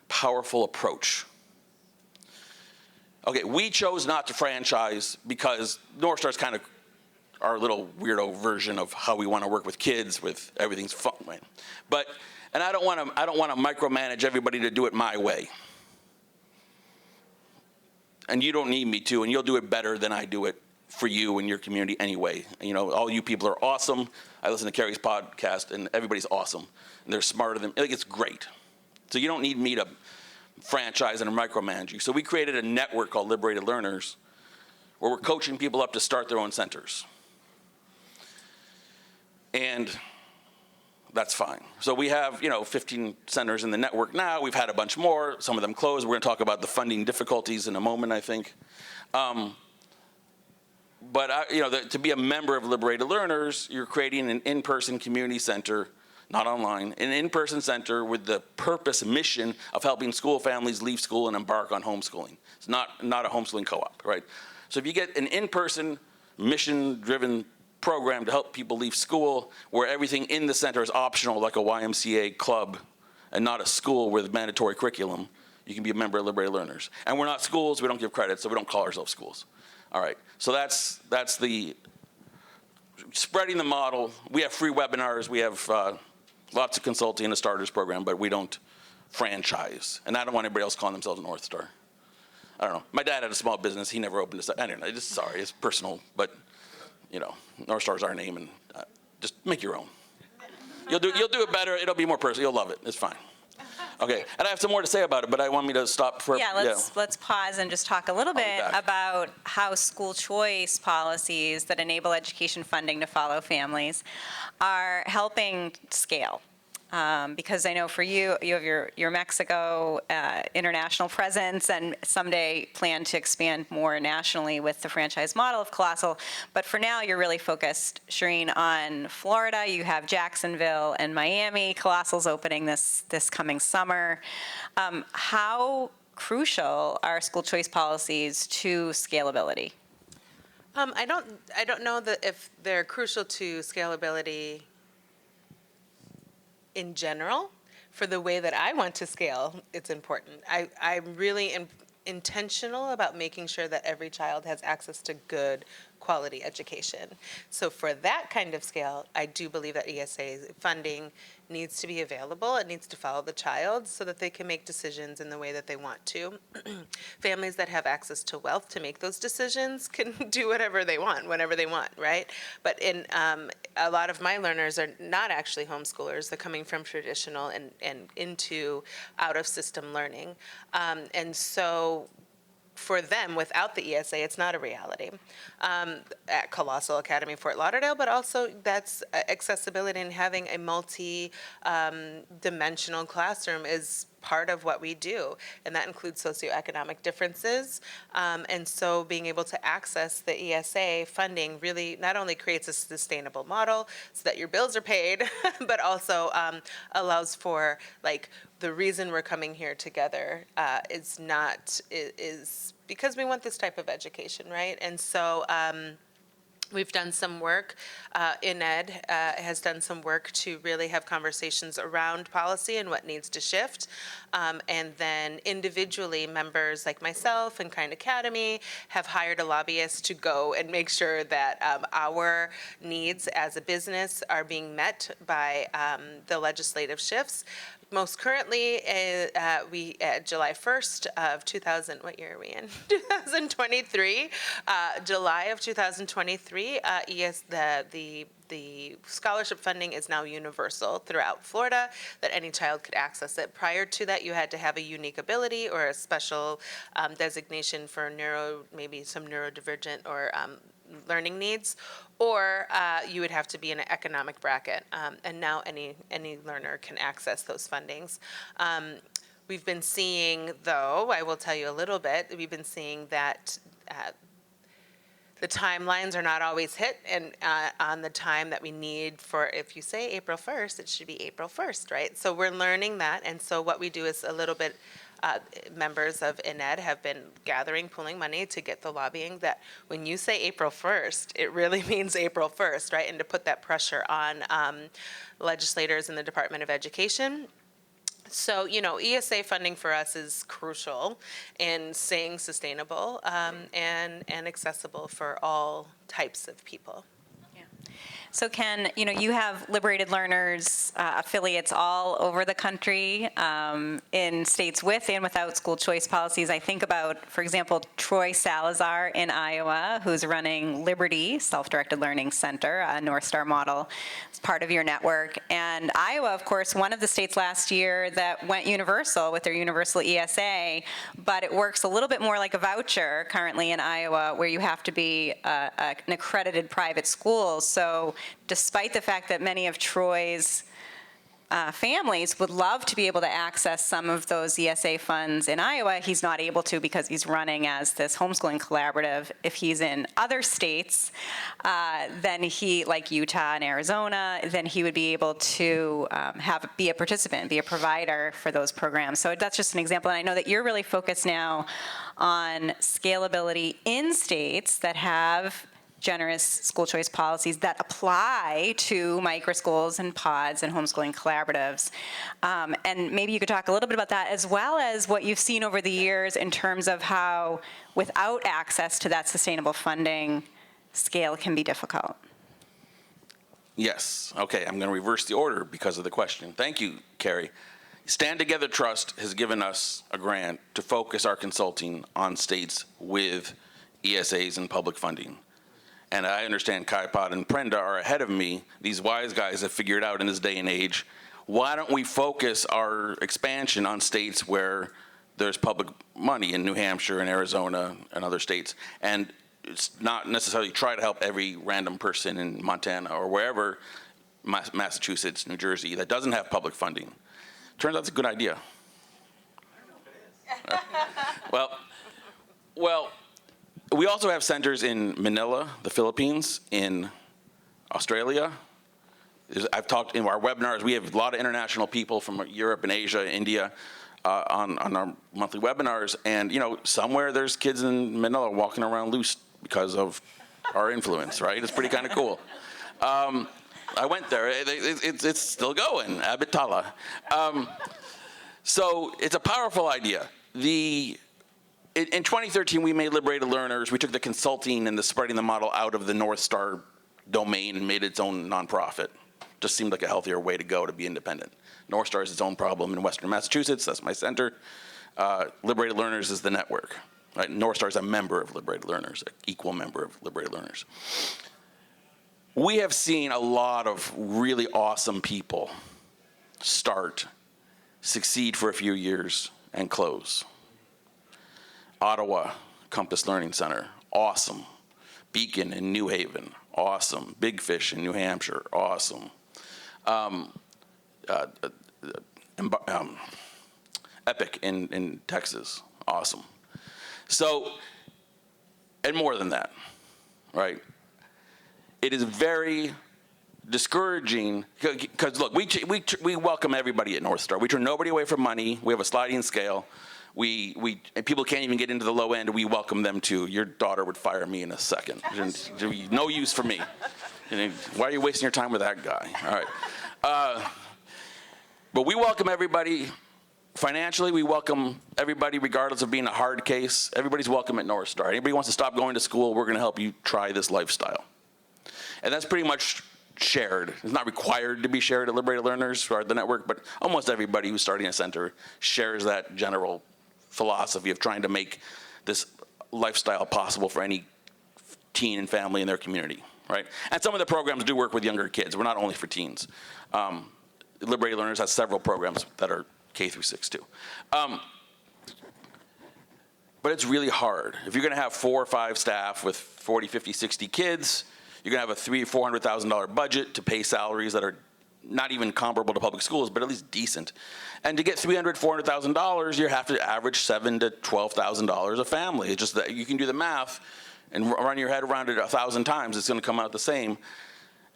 powerful approach. Okay, we chose not to franchise because North Star's kind of our little weirdo version of how we want to work with kids, with everything's fun. Right? And I don't want to micromanage everybody to do it my way. And you don't need me to, and you'll do it better than I do it for you and your community anyway. All you people are awesome. I listen to Kerry's podcast, and everybody's awesome. And they're smarter than, it's great. So you don't need me to franchise and micromanage you. So we created a network called Liberated Learners where we're coaching people up to start their own centers. And that's fine. So we have, 15 centers in the network now. We've had a bunch more. Some of them closed. We're going to talk about the funding difficulties in a moment, I think. To be a member of Liberated Learners, you're creating an in-person community center, not online, an in-person center with the purpose, mission of helping school families leave school and embark on homeschooling. It's not a homeschooling co-op, right? So if you get an in-person, mission-driven program to help people leave school, where everything in the center is optional, like a YMCA club, and not a school with mandatory curriculum, you can be a member of Liberated Learners. And we're not schools, we don't give credit, so we don't call ourselves schools. All right, so that's the spreading the model. We have free webinars, we have lots of consulting and a starters program, but we don't franchise. And I don't want anybody else calling themselves North Star. I don't know. My dad had a small business, he never opened a, I don't know, sorry, it's personal, but North Star's our name, and just make your own. You'll do it better, it'll be more personal, you'll love it, it's fine. Okay, and I have some more to say about it, but I want me to stop for...
Let's pause and just talk a little bit about how school choice policies that enable education funding to follow families are helping scale. Because I know for you have your Mexico international presence, and someday plan to expand more nationally with the franchise model of Colossal. But for now, you're really focused, Shireen, on Florida. You have Jacksonville and Miami. Colossal's opening this coming summer. How crucial are school choice policies to scalability?
I don't know that if they're crucial to scalability in general. For the way that I want to scale, it's important. I'm really intentional about making sure that every child has access to good quality education. So for that kind of scale, I do believe that ESA funding needs to be available. It needs to follow the child so that they can make decisions in the way that they want to. Families that have access to wealth to make those decisions can do whatever they want, whenever they want, right? But in a lot of my learners are not actually homeschoolers. They're coming from traditional and into out-of-system learning. And so for them, without the ESA, it's not a reality. At Colossal Academy, Fort Lauderdale, but also that's accessibility, and having a multi-dimensional classroom is part of what we do, and that includes socioeconomic differences. And so being able to access the ESA funding really not only creates a sustainable model so that your bills are paid, but also allows for, like, the reason we're coming here together is because we want this type of education, right? And so we've done some work, INED has done some work to really have conversations around policy and what needs to shift. And then individually, members like myself and Kind Academy have hired a lobbyist to go and make sure that our needs as a business are being met by the legislative shifts. Most currently, we at July 1st of what year are we in? 2023. July of 2023, the scholarship funding is now universal throughout Florida, that any child could access it. Prior to that, you had to have a unique ability or a special designation for maybe some neurodivergent or learning needs, or you would have to be in an economic bracket. And now any learner can access those fundings. We've been seeing, though, I will tell you a little bit, we've been seeing that the timelines are not always hit, and on the time that we need for, if you say April 1st, it should be April 1st, right? So we're learning that, and so what we do is a little bit, members of INED have been pooling money to get the lobbying that when you say April 1st, it really means April 1st, right? And to put that pressure on legislators in the Department of Education. So, ESA funding for us is crucial in staying sustainable and accessible for all types of people.
So Ken, you have Liberated Learners affiliates all over the country in states with and without school choice policies. I think about, for example, Troy Salazar in Iowa, who's running Liberty Self-Directed Learning Center, a North Star model, as part of your network. And Iowa, of course, one of the states last year that went universal with their universal ESA, but it works a little bit more like a voucher currently in Iowa, where you have to be an accredited private school. So despite the fact that many of Troy's families would love to be able to access some of those ESA funds in Iowa. He's not able to because he's running as this homeschooling collaborative. If he's in other states, then he, like Utah and Arizona, then he would be able to be a participant, be a provider for those programs. So that's just an example. And I know that you're really focused now on scalability in states that have generous school choice policies that apply to microschools and pods and homeschooling collaboratives. And maybe you could talk a little bit about that, as well as what you've seen over the years in terms of how, without access to that sustainable funding, scale can be difficult.
Yes. Okay, I'm going to reverse the order because of the question. Thank you, Kerry. Stand Together Trust has given us a grant to focus our consulting on states with ESAs and public funding. And I understand Kai Pod and Prenda are ahead of me. These wise guys have figured out in this day and age, why don't we focus our expansion on states where there's public money in New Hampshire and Arizona and other states, and it's not necessarily try to help every random person in Montana or wherever, Massachusetts, New Jersey, that doesn't have public funding. Turns out it's a good idea. Well, we also have centers in Manila, the Philippines, in Australia. I've talked in our webinars, we have a lot of international people from Europe and Asia, India, on our monthly webinars. And, you know, somewhere there's kids in Manila walking around loose because of our influence, right? It's pretty kind of cool. I went there. It's still going, Abitala. So it's a powerful idea. In 2013, we made Liberated Learners. We took the consulting and the spreading the model out of the North Star domain and made its own nonprofit. Just seemed like a healthier way to go to be independent. North Star is its own problem in Western Massachusetts. That's my center. Liberated Learners is the network. Right? North Star is a member of Liberated Learners, an equal member of Liberated Learners. We have seen a lot of really awesome people start, succeed for a few years, and close. Ottawa, Compass Learning Center, awesome. Beacon in New Haven, awesome. Big Fish in New Hampshire, awesome. Epic in Texas, awesome. So, and more than that, right? It is very discouraging because look, we welcome everybody at North Star. We turn nobody away from money. We have a sliding scale. And people can't even get into the low end. We welcome them too. Your daughter would fire me in a second. No use for me. Why are you wasting your time with that guy? All right. But we welcome everybody. Financially, we welcome everybody regardless of being a hard case. Everybody's welcome at North Star. Anybody wants to stop going to school, we're going to help you try this lifestyle. And that's pretty much shared. It's not required to be shared at Liberated Learners or the network, but almost everybody who's starting a center shares that general philosophy of trying to make this lifestyle possible for any teen and family in their community, right? And some of the programs do work with younger kids. We're not only for teens. Liberated Learners has several programs that are K through 6 too. But it's really hard. If you're gonna have 4 or 5 staff with 40, 50, 60 kids, you're gonna have a $300,000 or $400,000 budget to pay salaries that are not even comparable to public schools, but at least decent. And to get $300,000, $400,000, you have to average $7,000 to $12,000 a family. It's just that you can do the math and run your head around it 1,000 times, it's gonna come out the same.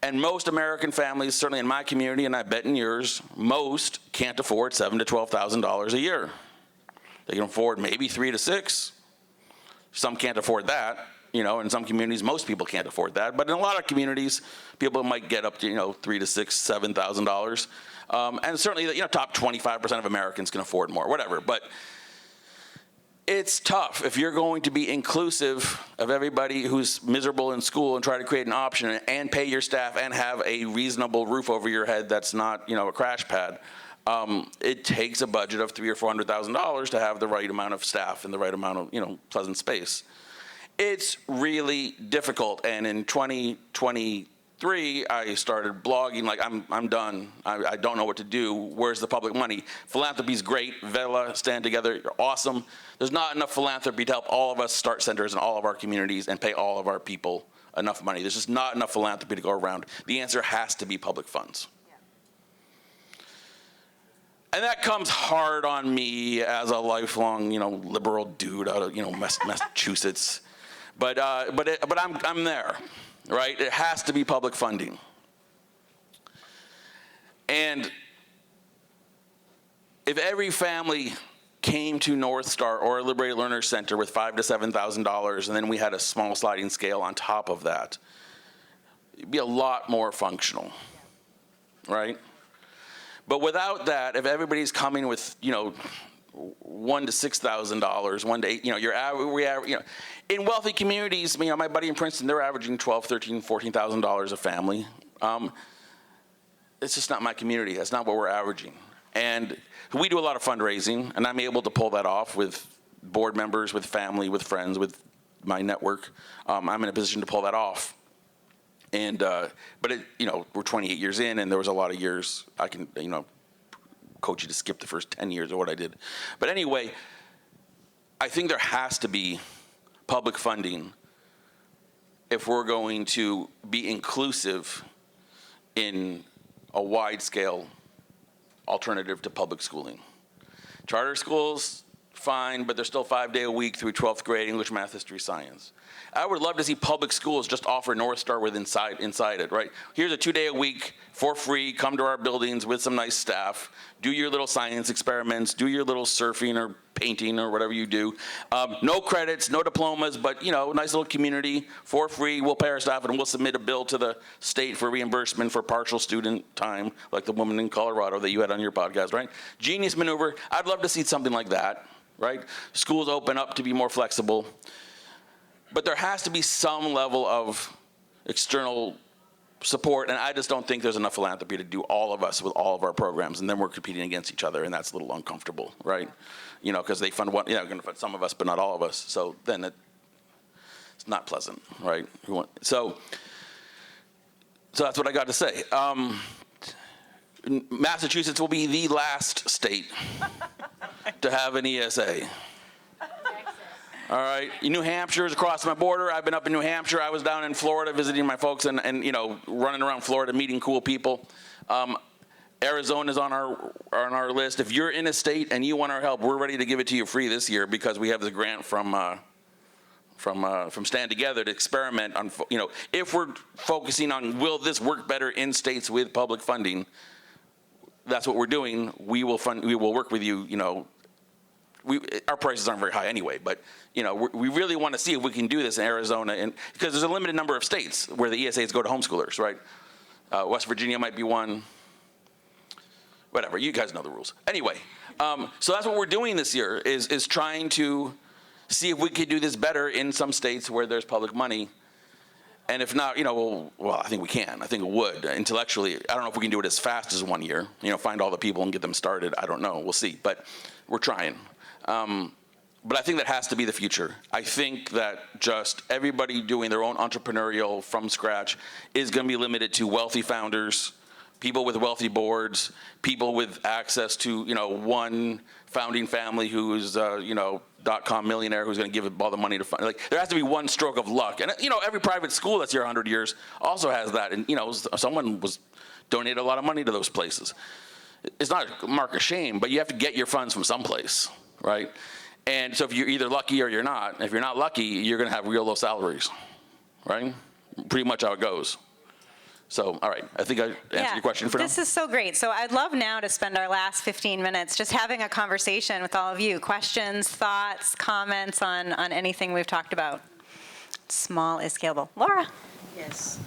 And most American families, certainly in my community, and I bet in yours, most can't afford $7,000 to $12,000 a year. They can afford maybe 3 to 6. Some can't afford that. You know, in some communities, most people can't afford that. But in a lot of communities, people might get up to, $3,000 to $6,000, $7,000. And certainly, top 25% of Americans can afford more, whatever. But it's tough if you're going to be inclusive of everybody who's miserable in school and try to create an option and pay your staff and have a reasonable roof over your head that's not, a crash pad. It takes a budget of $300,000 or $400,000 to have the right amount of staff and the right amount of, pleasant space. It's really difficult, and in 2023, I started blogging like, I'm done. I don't know what to do. Where's the public money? Philanthropy's great. Vela, Stand Together, you're awesome. There's not enough philanthropy to help all of us start centers in all of our communities and pay all of our people enough money. There's just not enough philanthropy to go around. The answer has to be public funds. And that comes hard on me as a lifelong, liberal dude out of, Massachusetts. But I'm there, right? It has to be public funding. And if every family came to North Star or a Liberated Learner Center with $5,000 to $7,000, and then we had a small sliding scale on top of that, it'd be a lot more functional, right? But without that, if everybody's coming with, $1,000 to $6,000, $1,000 to $8,000, in wealthy communities, my buddy in Princeton, they're averaging $12,000, $13,000, $14,000 a family. It's just not my community. That's not what we're averaging. And we do a lot of fundraising, and I'm able to pull that off with board members, with family, with friends, with my network. I'm in a position to pull that off. And but we're 28 years in, and there was a lot of years I can coach you to skip the first 10 years of what I did. But anyway, I think there has to be public funding if we're going to be inclusive in a wide-scale alternative to public schooling. Charter schools, fine, but they're still 5-day a week through 12th grade, English, math, history, science. I would love to see public schools just offer North Star inside it, right? Here's a 2-day a week for free, come to our buildings with some nice staff, do your little science experiments, do your little surfing or painting or whatever you do. No credits, no diplomas, but nice little community for free. We'll pay our staff and we'll submit a bill to the state for reimbursement for partial student time, like the woman in Colorado that you had on your podcast, right? Genius maneuver. I'd love to see something like that, right? Schools open up to be more flexible. But there has to be some level of external support, and I just don't think there's enough philanthropy to do all of us with all of our programs, and then we're competing against each other, and that's a little uncomfortable, right? Because they fund one, going to fund some of us, but not all of us. So then it's not pleasant, right? So that's what I got to say. Massachusetts will be the last state to have an ESA. All right, New Hampshire is across my border. I've been up in New Hampshire. I was down in Florida visiting my folks and running around Florida meeting cool people. Arizona is on our list. If you're in a state and you want our help, we're ready to give it to you free this year because we have this grant from Stand Together to experiment on. If we're focusing on will this work better in states with public funding, that's what we're doing. We will work with you. Our prices aren't very high anyway, but we really want to see if we can do this in Arizona, and because there's a limited number of states where the ESAs go to homeschoolers, right? West Virginia might be one. Whatever, you guys know the rules. Anyway, so that's what we're doing this year is trying to see if we could do this better in some states where there's public money, and if not, well, I think we can. I think it would intellectually. I don't know if we can do it as fast as 1 year. Find all the people and get them started. I don't know. We'll see, but we're trying. But I think that has to be the future. I think that just everybody doing their own entrepreneurial from scratch is going to be limited to wealthy founders, people with wealthy boards, people with access to, one founding family who's, .com millionaire who's going to give all the money to fund. Like, there has to be one stroke of luck. And, every private school that's here 100 years also has that. And, someone was donated a lot of money to those places. It's not a mark of shame, but you have to get your funds from someplace. Right? And so if you're either lucky or you're not, if you're not lucky, you're going to have real low salaries, right? Pretty much how it goes. So, all right, I think I answered your question for now.
This is so great. So I'd love now to spend our last 15 minutes just having a conversation with all of you. Questions, thoughts, comments on anything we've talked about. Small is scalable. Laura?
Yes.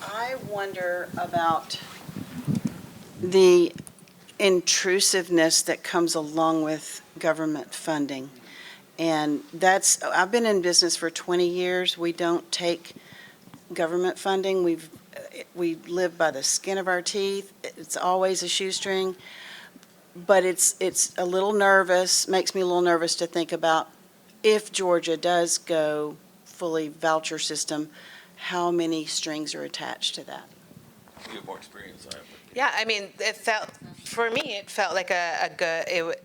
I wonder about the intrusiveness that comes along with government funding. And I've been in business for 20 years. We don't take government funding. We live by the skin of our teeth. It's always a shoestring. But it's a little makes me a little nervous to think about if Georgia does go fully voucher system, how many strings are attached to that?
You have more experience.
Yeah, it felt like a good.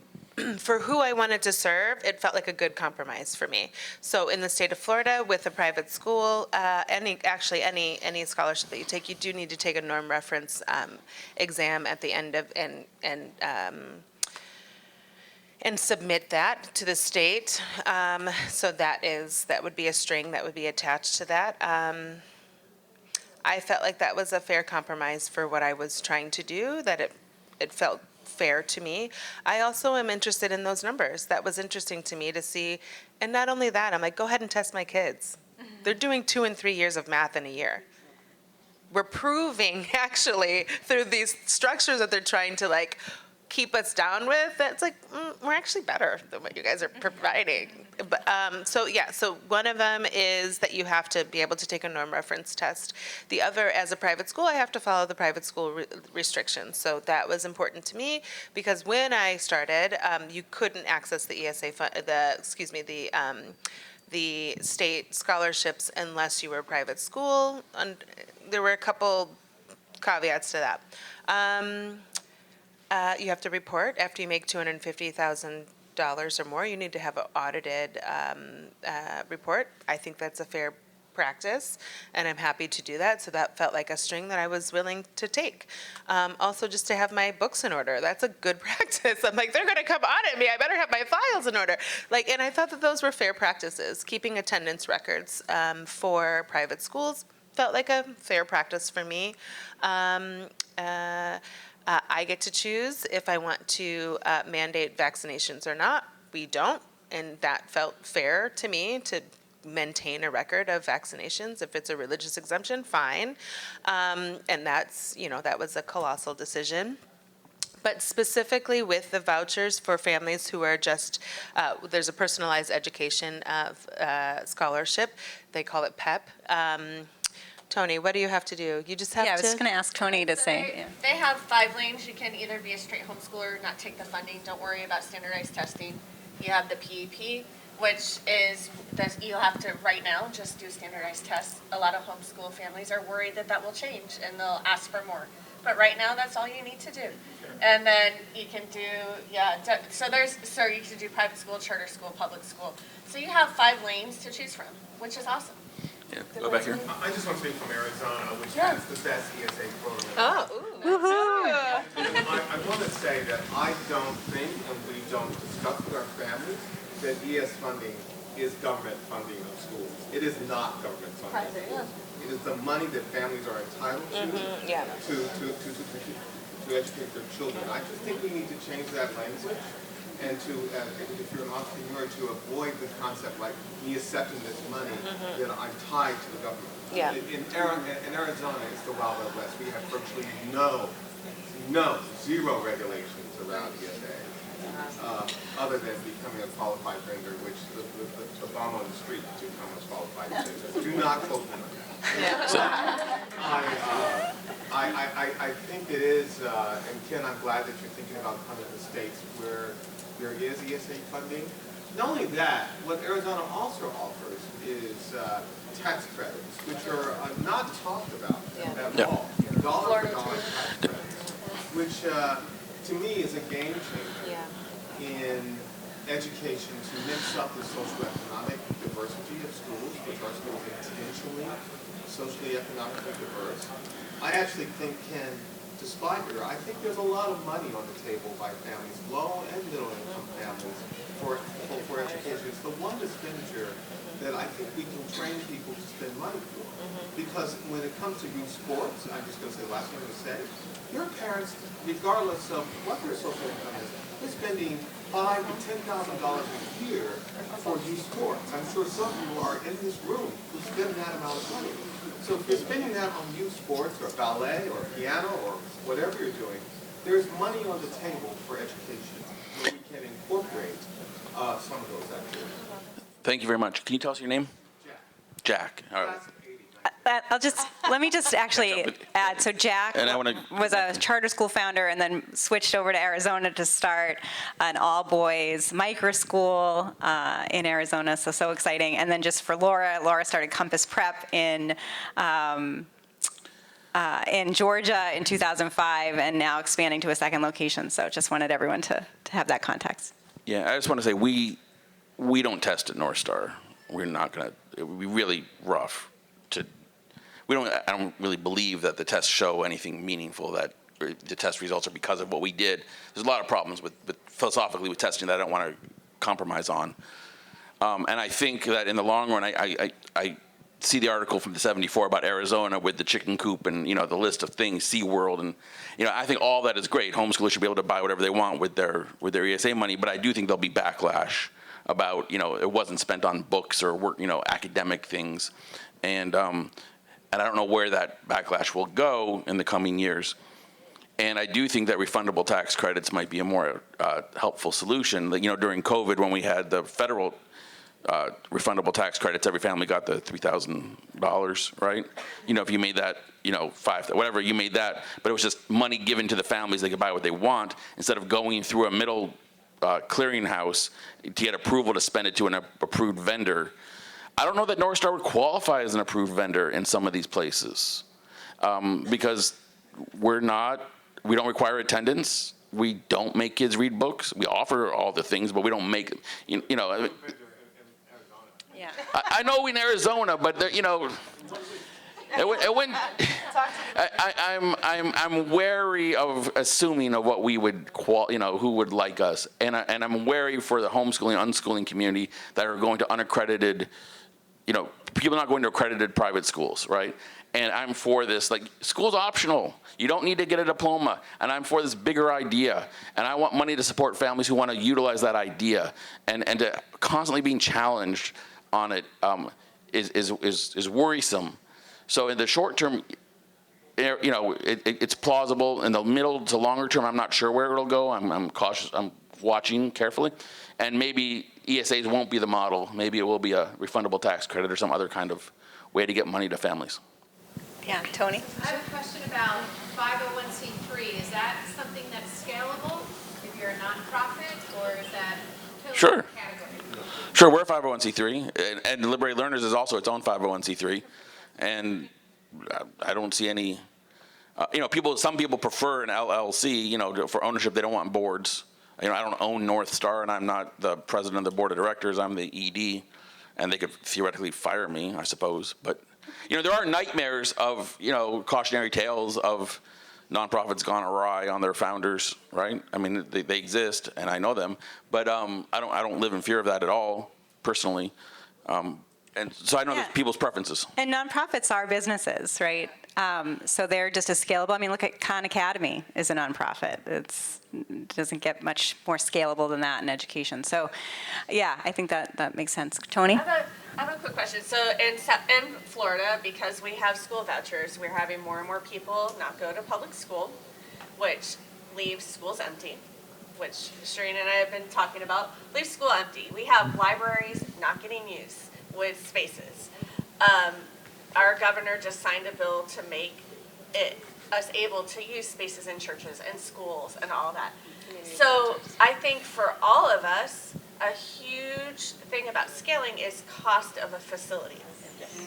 for who I wanted to serve, it felt like a good compromise for me. So in the state of Florida, with a private school, any scholarship that you take, you do need to take a norm reference exam at the end of and submit that to the state. So that would be a string that would be attached to that. I felt like that was a fair compromise for what I was trying to do, that it felt fair to me. I also am interested in those numbers. That was interesting to me to see. And not only that, I'm like, go ahead and test my kids. They're doing 2 and 3 years of math in a year. We're proving, actually, through these structures that they're trying to like keep us down with, that's like, we're actually better than what you guys are providing. But, so one of them is that you have to be able to take a norm reference test. The other, as a private school, I have to follow the private school restrictions. So that was important to me because when I started, you couldn't access the ESA the state scholarships unless you were a private school. And there were a couple caveats to that. You have to report after you make $250,000 or more. You need to have an audited report. I think that's a fair practice, and I'm happy to do that. So that felt like a string that I was willing to take. Also, just to have my books in order. That's a good practice. I'm like, they're going to come audit me. I better have my files in order. Like, and I thought that those were fair practices. Keeping attendance records for private schools felt like a fair practice for me. I get to choose if I want to mandate vaccinations or not. We don't, and that felt fair to me to maintain a record of vaccinations. If it's a religious exemption, fine. And that was a colossal decision. But specifically with the vouchers for families who are just, there's a personalized education scholarship. They call it PEP. Tony, what do you have to do? You just have to?
Yeah, I was just going to ask Tony to say.
They have 5 lanes. You can either be a straight homeschooler, not take the funding, don't worry about standardized testing. You have the PEP, which is you'll have to, right now, just do standardized tests. A lot of homeschool families are worried that will change and they'll ask for more. But right now, that's all you need to do. And then you can do, so you can do private school, charter school, public school. So you have 5 lanes to choose from, which is awesome.
Yeah, go back here.
I just want to speak from Arizona, which has the best ESA program.
Oh,
I want to say that I don't think, and we don't discuss with our families, that ES funding is government funding of schools. It is not government funding. It is the money that families are entitled to to educate their children. I just think we need to change that language. And if you're an entrepreneur, to avoid the concept like me accepting this money, that I'm tied to the government.
Yeah.
In Arizona, it's the Wild Wild West. We have virtually zero regulations around ESA, other than becoming a qualified vendor, which the bomb on the street to become a qualified vendor. Do not quote me on that. I think it is, and Ken, I'm glad that you're thinking about coming to states where there is ESA funding. Not only that, what Arizona also offers is tax credits, which are not talked about at all. Dollar for dollar tax credits, which to me is a game changer in education to mix up the socioeconomic diversity of schools, which are schools intentionally socially economically diverse. I actually think, Ken, despite her, I think there's a lot of money on the table by families, low and middle income families, for education. It's the one expenditure that I think we can train people to spend money for. Because when it comes to youth sports, I'm just going to say the last thing I'm going to say, your parents, regardless of what their social income is, they're spending $5,000 to $10,000 a year for youth sports. I'm sure some of you are in this room who spend that amount of money. So if you're spending that on youth sports or ballet or piano or whatever you're doing, there's money on the table for education where we can incorporate some of those activities.
Thank you very much. Can you tell us your name?
Jack.
Jack. All right.
Let me just actually add, so Jack
And I wanna-
was a charter school founder and then switched over to Arizona to start an all-boys microschool in Arizona, so exciting. And then just for Laura started Compass Prep in Georgia in 2005 and now expanding to a second location. So just wanted everyone to have that context.
Yeah, I just want to say we don't test at North Star. We're not going to. It would be really rough to. I don't really believe that the tests show anything meaningful. That the test results are because of what we did. There's a lot of problems with philosophically with testing that I don't want to compromise on. And I think that in the long run, I see the article from the 74 about Arizona with the chicken coop and, you know, the list of things, SeaWorld, and, you know, I think all that is great. Homeschoolers should be able to buy whatever they want with their ESA money, but I do think there'll be backlash about, you know, it wasn't spent on books or work, you know, academic things. And I don't know where that backlash will go in the coming years. And I do think that refundable tax credits might be a more helpful solution. You know, during COVID, when we had the federal refundable tax credits, every family got the $3,000, right? You know, if you made that, you know, whatever, you made that, but it was just money given to the families, they could buy what they want, instead of going through a middle clearinghouse to get approval to spend it to an approved vendor. I don't know that North Star would qualify as an approved vendor in some of these places because we don't require attendance. We don't make kids read books. We offer all the things, but we don't make, you know.
Yeah.
I know in Arizona, but you know, it wouldn't. I'm wary of assuming of what we would who would like us, and I'm wary for the homeschooling, unschooling community that are going to unaccredited, you know, people not going to accredited private schools, right? And I'm for this, like, school's optional. You don't need to get a diploma. And I'm for this bigger idea. And I want money to support families who want to utilize that idea. And to constantly being challenged on it is worrisome. So in the short term, you know, it's plausible. In the middle to longer term, I'm not sure where it'll go. I'm cautious. I'm watching carefully. And maybe ESAs won't be the model. Maybe it will be a refundable tax credit or some other kind of way to get money to families.
Yeah, Tony?
I have a question about 501c3. Is that something that's scalable if you're a nonprofit, or is that totally
Sure.
category?
Sure, we're a 501c3, and Liberated Learners is also its own 501c3, and I don't see any, you know, some people prefer an LLC, you know, for ownership. They don't want boards. You know, I don't own North Star, and I'm not the president of the board of directors. I'm the ED, and they could theoretically fire me, I suppose. But, you know, there are nightmares of, you know, cautionary tales of nonprofits gone awry on their founders, right? I mean, they exist, and I know them, but I don't live in fear of that at all, personally. And so I know there's people's preferences.
And nonprofits are businesses, right? So they're just as scalable. I mean, look at Khan Academy is a nonprofit. It doesn't get much more scalable than that in education. So, yeah, I think that makes sense. Tony?
I have a quick question. So in Florida, because we have school vouchers, we're having more and more people not go to public school, which leaves schools empty, which Shireen and I have been talking about, leaves school empty. We have libraries not getting used with spaces. Our governor just signed a bill to make us able to use spaces in churches and schools and all that. So I think for all of us, a huge thing about scaling is cost of a facility.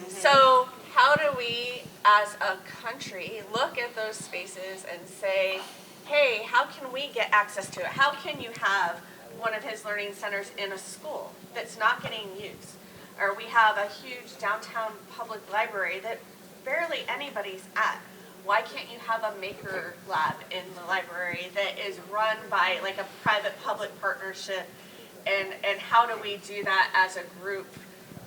So how do we, as a country, look at those spaces and say, hey, how can we get access to it? How can you have one of his learning centers in a school that's not getting used? Or we have a huge downtown public library that barely anybody's at. Why can't you have a maker lab in the library that is run by like a private-public partnership? And how do we do that as a group?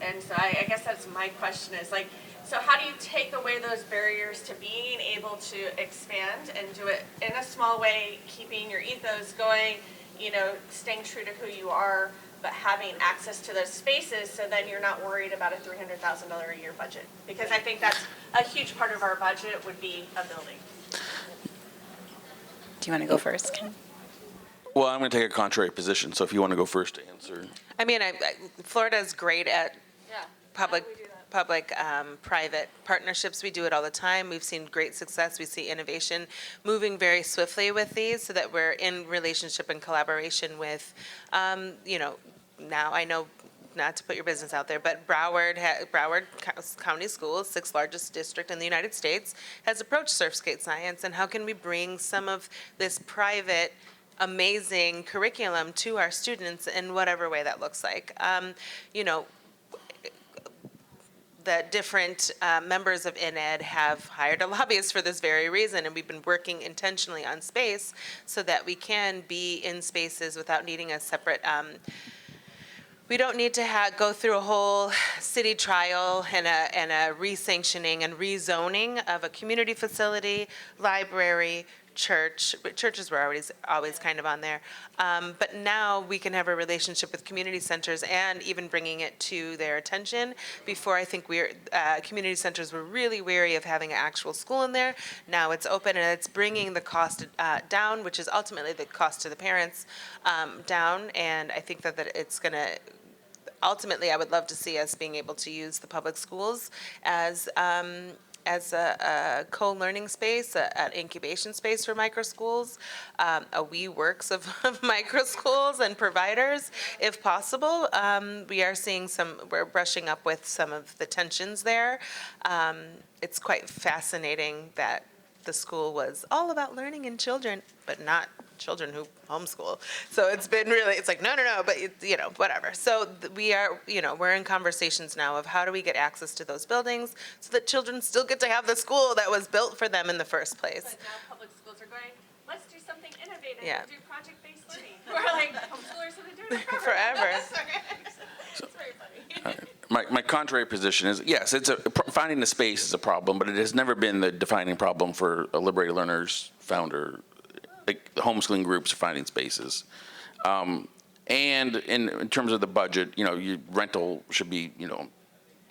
And so I guess that's my question is like, so how do you take away those barriers to being able to expand and do it in a small way, keeping your ethos going, you know, staying true to who you are, but having access to those spaces so then you're not worried about a $300,000 a year budget? Because I think that's a huge part of our budget would be a building.
Do you want to go first, Ken?
Well, I'm going to take a contrary position, so if you want to go first to answer.
I mean, Florida's great at
Yeah.
public-private partnerships. We do it all the time. We've seen great success. We see innovation moving very swiftly with these so that we're in relationship and collaboration with, you know, now I know, not to put your business out there, but Broward County Schools, sixth largest district in the United States, has approached Surfskate Science, and how can we bring some of this private amazing curriculum to our students in whatever way that looks like. You know, the different members of INED have hired a lobbyist for this very reason, and we've been working intentionally on space so that we can be in spaces without needing a separate. We don't need to go through a whole city trial and a re-sanctioning and rezoning of a community facility, library, church. But churches were always kind of on there. But now we can have a relationship with community centers and even bringing it to their attention. Before, I think community centers were really wary of having an actual school in there. Now it's open and it's bringing the cost down, which is ultimately the cost to the parents down. And I think that it's going to ultimately, I would love to see us being able to use the public schools as a co-learning space, an incubation space for microschools, a wee works of microschools and providers, if possible. We are seeing we're brushing up with some of the tensions there. It's quite fascinating that the school was all about learning in children, but not children who homeschool. So it's been really, it's like, no, but whatever. So we're in conversations now of how do we get access to those buildings so that children still get to have the school that was built for them in the first place.
But now public schools are going, let's do something innovative
Yeah.
and do project-based learning. We're like, homeschoolers have been doing it
Forever.
It's very funny.
My contrary position is, yes, finding the space is a problem, but it has never been the defining problem for a Liberated Learners founder. Like the homeschooling groups are finding spaces. And in terms of the budget, your rental should be,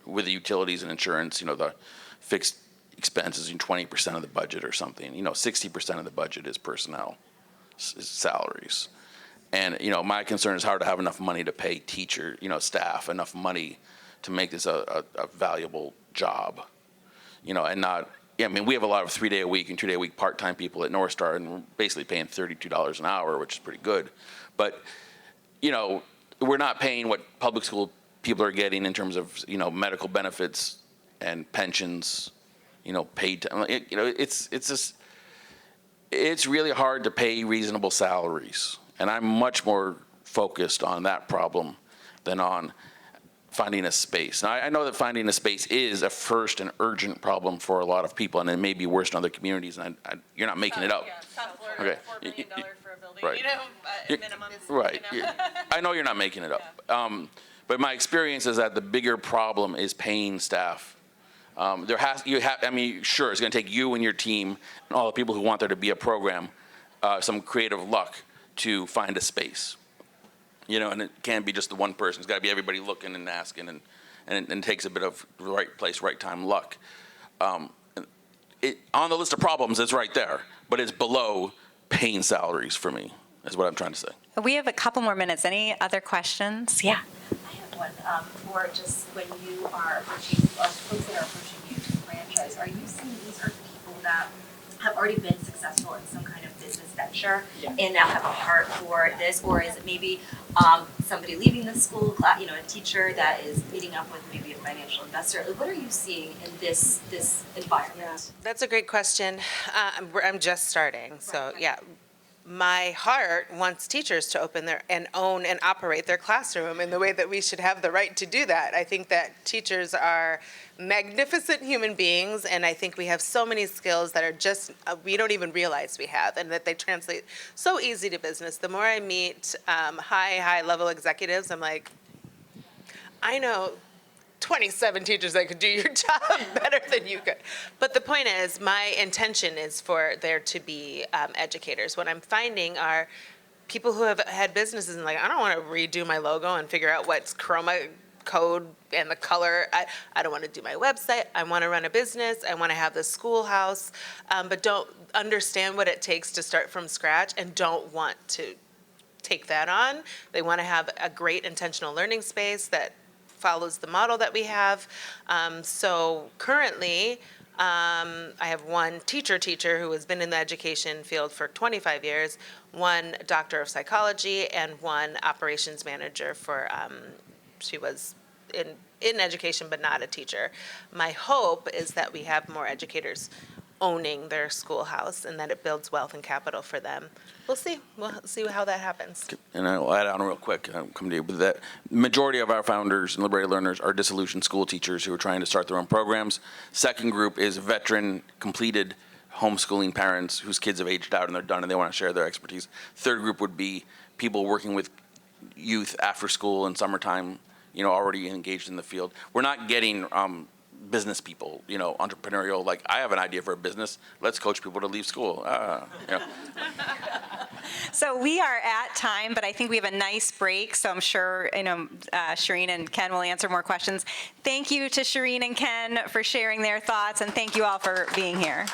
with the utilities and insurance, the fixed expenses, 20% of the budget or something. 60% of the budget is personnel, is salaries. And, my concern is how to have enough money to pay staff, enough money to make this a valuable job, and not, we have a lot of 3-day-a-week and 2-day-a-week part-time people at North Star, and we're basically paying $32 an hour, which is pretty good. But, we're not paying what public school people are getting in terms of, medical benefits and pensions, paid time. It's really hard to pay reasonable salaries. And I'm much more focused on that problem than on finding a space. Now, I know that finding a space is a first and urgent problem for a lot of people, and it may be worse in other communities, and you're not making it up.
Yeah, South Florida,
Okay.
$4 million for a building,
Right.
minimum.
Right. I know you're not making it up. But my experience is that the bigger problem is paying staff. Sure, it's going to take you and your team and all the people who want there to be a program, some creative luck to find a space. And it can't be just the one person. It's got to be everybody looking and asking, and it takes a bit of right place, right time luck. On the list of problems, it's right there, but it's below paying salaries for me, is what I'm trying to say.
We have a couple more minutes. Any other questions? Yeah.
I have one for just when you are approaching, folks that are approaching you to franchise, are you seeing these are people that have already been successful in some kind of business venture and now have a heart for this, or is it maybe somebody leaving the school class, a teacher that is meeting up with maybe a financial investor? Like, what are you seeing in this environment?
That's a great question. I'm just starting, so yeah. My heart wants teachers to open and own and operate their classroom in the way that we should have the right to do that. I think that teachers are magnificent human beings, and I think we have so many skills that are just, we don't even realize we have, and that they translate so easy to business. The more I meet high-level executives, I'm like, I know 27 teachers that could do your job better than you could. But the point is, my intention is for there to be educators. What I'm finding are people who have had businesses and like, I don't want to redo my logo and figure out what's chroma code and the color. I don't want to do my website. I want to run a business. I want to have the schoolhouse, but don't understand what it takes to start from scratch and don't want to take that on. They want to have a great intentional learning space that follows the model that we have. So currently, I have one teacher who has been in the education field for 25 years, one doctor of psychology, and one operations manager for, she was in education but not a teacher. My hope is that we have more educators owning their schoolhouse, and that it builds wealth and capital for them. We'll see. We'll see how that happens.
And I'll add on real quick, come to you, but that majority of our founders and liberated learners are disillusioned school teachers who are trying to start their own programs. Second group is veteran, completed homeschooling parents whose kids have aged out and they're done and they want to share their expertise. Third group would be people working with youth after school and summertime, already engaged in the field. We're not getting business people, entrepreneurial, like, I have an idea for a business, let's coach people to leave school.
So we are at time, but I think we have a nice break, so I'm sure, Shireen and Ken will answer more questions. Thank you to Shireen and Ken for sharing their thoughts, and thank you all for being here.